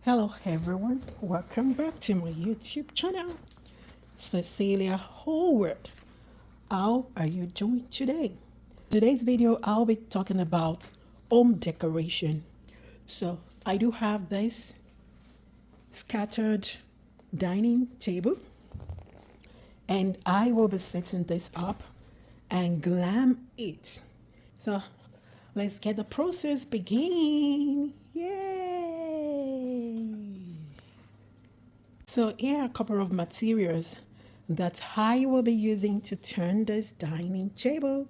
Hello everyone, welcome back to my YouTube channel. Cecilia Howard. How are you doing today? Today's video I'll be talking about home decoration. So I do have this scattered dining table and I will be setting this up and glam it. So let's get the process beginning. Yay! So here are a couple of materials that I will be using to turn this dining table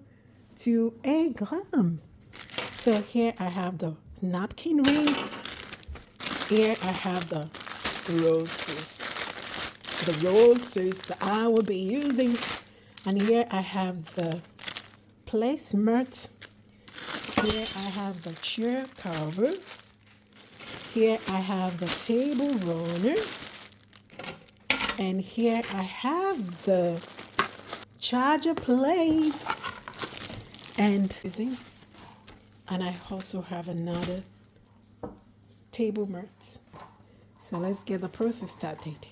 to a glam. So here I have the napkin ring. Here I have the roses. The roses that I will be using. And here I have the placemat. Here I have the chair covers. Here I have the table runner. And here I have the charger plates. And I also have another table mat. So let's get the process started.